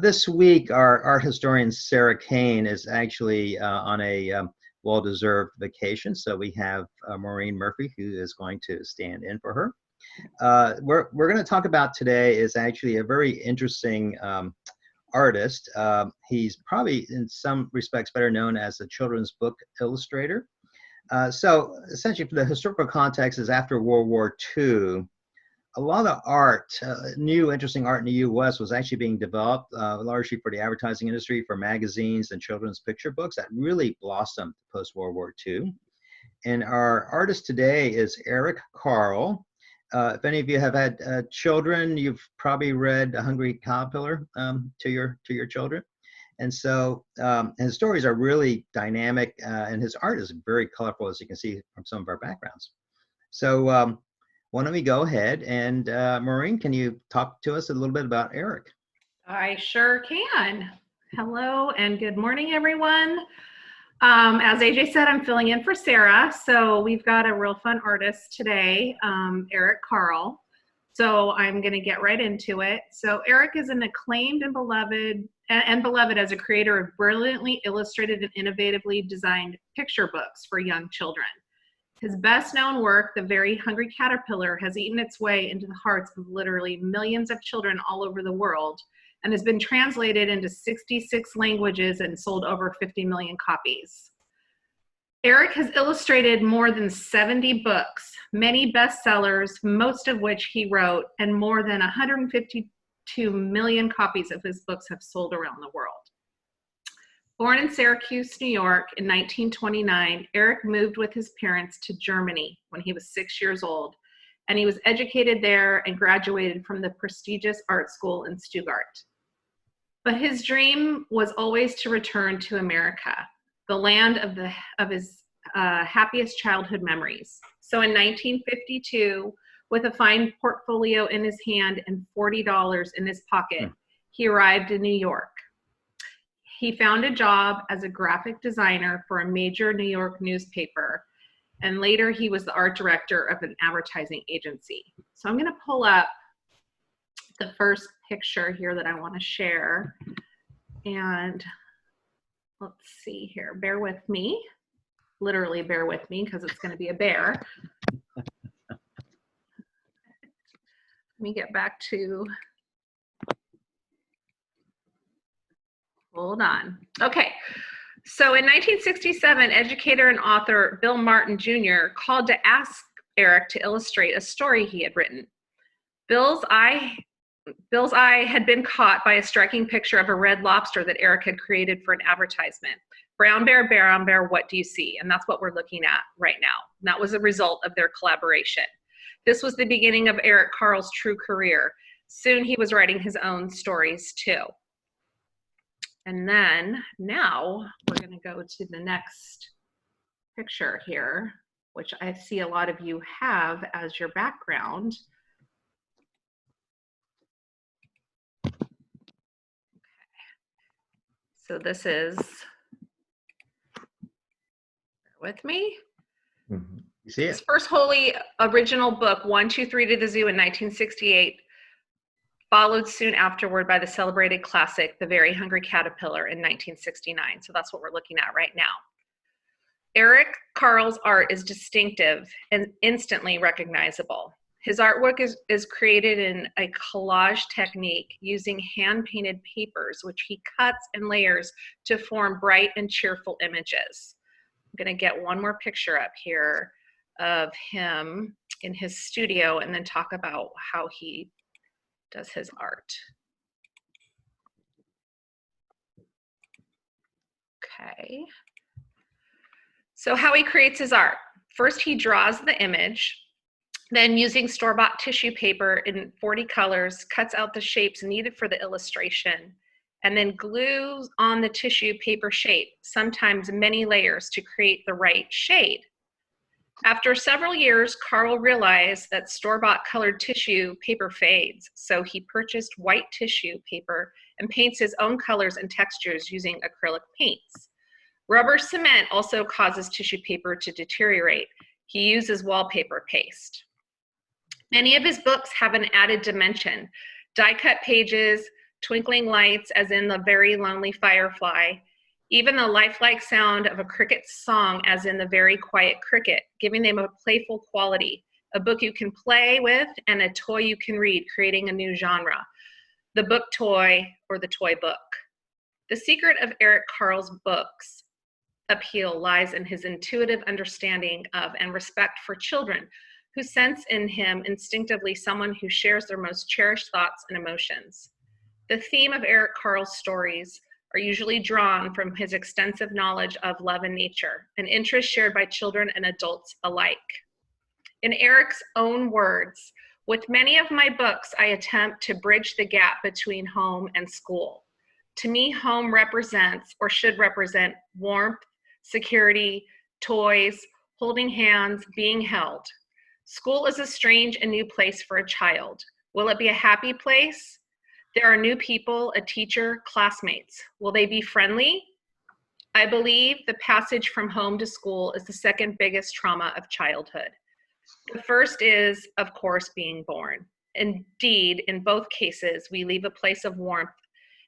This week, our art historian Sarah Kane is actually on a well-deserved vacation, so we have Maureen Murphy, who is going to stand in for her. We're going to talk about today is actually a very interesting artist. He's probably in some respects better known as a children's book illustrator. So essentially, the historical context is after World War II. A lot of art, new interesting art in the U.S. was actually being developed largely for the advertising industry, for magazines and children's picture books that really blossomed post-World War II. And our artist today is Eric Carle. If any of you have had children, you've probably read A Hungry Caterpillar to your children. And so his stories are really dynamic, and his art is very colorful, as you can see from some of our backgrounds. So why don't we go ahead and Maureen, can you talk to us a little bit about Eric? I sure can. Hello and good morning, everyone. As AJ said, I'm filling in for Sarah. So we've got a real fun artist today, Eric Carle. So I'm going to get right into it. So Eric is an acclaimed and beloved as a creator of brilliantly illustrated and innovatively designed picture books for young children. His best known work, The Very Hungry Caterpillar, has eaten its way into the hearts of literally millions of children all over the world and has been translated into 66 languages and sold over 50 million copies. Eric has illustrated more than 70 books, many bestsellers, most of which he wrote, and more than 152 million copies of his books have sold around the world. Born in Syracuse, New York in 1929, Eric moved with his parents to Germany when he was 6 years old, and he was educated there and graduated from the prestigious art school in Stuttgart. But his dream was always to return to America, the land of his happiest childhood memories. So in 1952, with a fine portfolio in his hand and $40 in his pocket, he arrived in New York. He found a job as a graphic designer for a major New York newspaper, and later he was the art director of an advertising agency. So I'm going to pull up the first picture here that I want to share, and let's see here. Bear with me. Literally bear with me because it's going to be a bear. Let me get back to... Hold on. Okay. So in 1967, educator and author Bill Martin Jr. called to ask Eric to illustrate a story he had written. Bill's eye had been caught by a striking picture of a red lobster that Eric had created for an advertisement. Brown bear, what do you see? And that's what we're looking at right now. And that was a result of their collaboration. This was the beginning of Eric Carle's true career. Soon he was writing his own stories too. And then now we're going to go to the next picture here, which I see a lot of you have as your background. Okay. So this is, bear with me. Mm-hmm. You see it? His first wholly original book, 1, 2, 3 to the Zoo in 1968, followed soon afterward by the celebrated classic, The Very Hungry Caterpillar in 1969. So that's what we're looking at right now. Eric Carle's art is distinctive and instantly recognizable. His artwork is created in a collage technique using hand-painted papers, which he cuts and layers to form bright and cheerful images. I'm gonna get one more picture up here of him in his studio and then talk about how he does his art. Okay. So how he creates his art. First, he draws the image, then using store-bought tissue paper in 40 colors, cuts out the shapes needed for the illustration, and then glues on the tissue paper shape, sometimes many layers, to create the right shade. After several years, Carle realized that store-bought colored tissue paper fades, so he purchased white tissue paper and paints his own colors and textures using acrylic paints. Rubber cement also causes tissue paper to deteriorate. He uses wallpaper paste. Many of his books have an added dimension. Die-cut pages, twinkling lights as in the very lonely firefly, even the lifelike sound of a cricket's song as in the very quiet cricket, giving them a playful quality, a book you can play with and a toy you can read, creating a new genre, the book toy or the toy book. The secret of Eric Carle's books appeal lies in his intuitive understanding of and respect for children, who sense in him instinctively someone who shares their most cherished thoughts and emotions. The theme of Eric Carle's stories are usually drawn from his extensive knowledge of love and nature, an interest shared by children and adults alike. In Eric's own words, with many of my books, I attempt to bridge the gap between home and school. To me, home represents or should represent warmth, security, toys, holding hands, being held. School is a strange and new place for a child. Will it be a happy place? There are new people, a teacher, classmates. Will they be friendly? I believe the passage from home to school is the second biggest trauma of childhood. The first is, of course, being born. Indeed, in both cases, we leave a place of warmth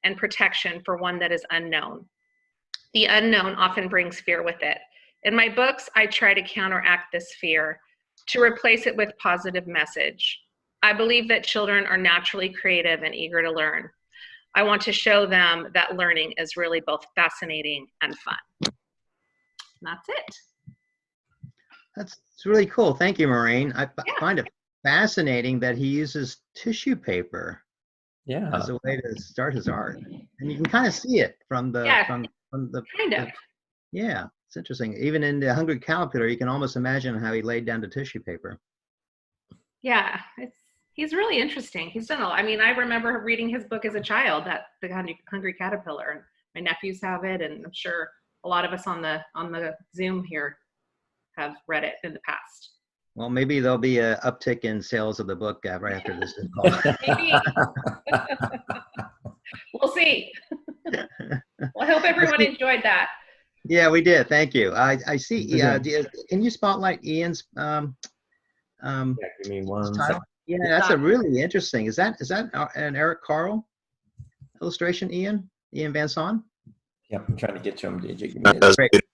and protection for one that is unknown. The unknown often brings fear with it. In my books, I try to counteract this fear, to replace it with positive message. I believe that children are naturally creative and eager to learn. I want to show them that learning is really both fascinating and fun. And that's it. That's really cool. Thank you, Maureen. I find it fascinating that he uses tissue paper as a way to start his art, and you can kind of see it from the from the kind of. Yeah, it's interesting. Even in the Hungry Caterpillar, you can almost imagine how he laid down the tissue paper. Yeah, he's really interesting. He's done a lot. I mean, I remember reading his book as a child, that the Hungry Caterpillar, and my nephews have it, and I'm sure a lot of us on the Zoom here have read it in the past. Well, maybe there'll be an uptick in sales of the book right after this is called. Maybe. We'll see. Well, I hope everyone enjoyed that. Yeah, we did. Thank you. I see. Yeah, can you spotlight Ian's give me one title? Yeah, that's a really interesting. Is that an Eric Carle illustration, Ian Van Son? Yep, I'm trying to get to him, DJ.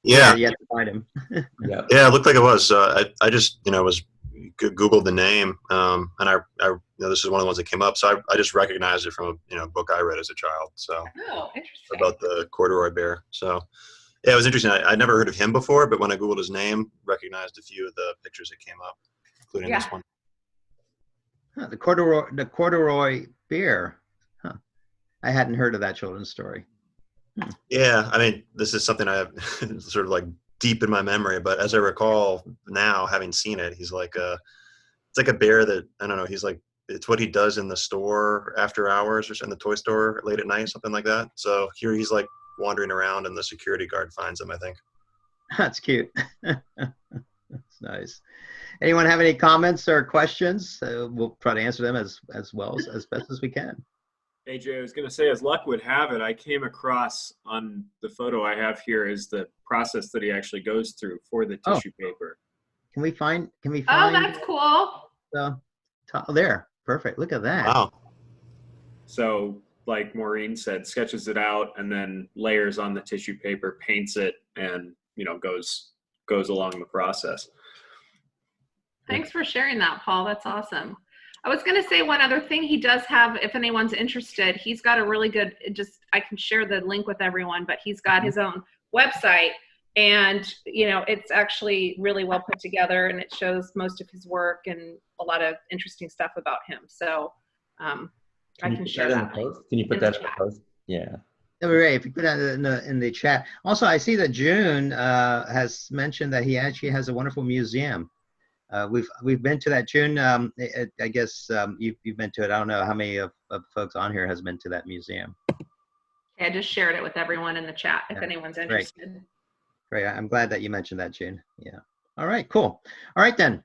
Yeah, you have to find him. Yeah, it looked like it was. I just was Googled the name, and I this is one of the ones that came up, so I just recognized it from a book I read as a child. So interesting. About the corduroy bear. So yeah, it was interesting. I'd never heard of him before, but when I Googled his name, recognized a few of the pictures that came up, including this one. Huh, the corduroy bear. Huh. I hadn't heard of that children's story. Yeah, I mean, this is something I have sort of like deep in my memory, but as I recall now, having seen it, he's like it's like a bear that, I don't know, he's like, it's what he does in the store after hours or in the toy store late at night, something like that. So here he's like wandering around and the security guard finds him, I think. That's cute. That's nice. Anyone have any comments or questions? We'll try to answer them as well as best as we can. AJ, I was going to say, as luck would have it, I came across on the photo I have here is the process that he actually goes through for the tissue paper. Can we find? Oh, that's cool. There, perfect. Look at that. Wow. So, like Maureen said, sketches it out and then layers on the tissue paper, paints it, and goes along the process. Thanks for sharing that, Paul. That's awesome. I was going to say one other thing he does have, if anyone's interested, he's got a really good, I can share the link with everyone, but he's got his own website, and, it's actually really well put together, and it shows most of his work and a lot of interesting stuff about him. So I can share that. Can you put that in the post? Yeah. That'd be great if you put that in the chat. Also, I see that June has mentioned that he actually has a wonderful museum. We've been to that, June. I guess you've been to it. I don't know how many of folks on here has been to that museum. Okay, I just shared it with everyone in the chat if anyone's interested. Great. I'm glad that you mentioned that, June. Yeah. All right, cool. All right then.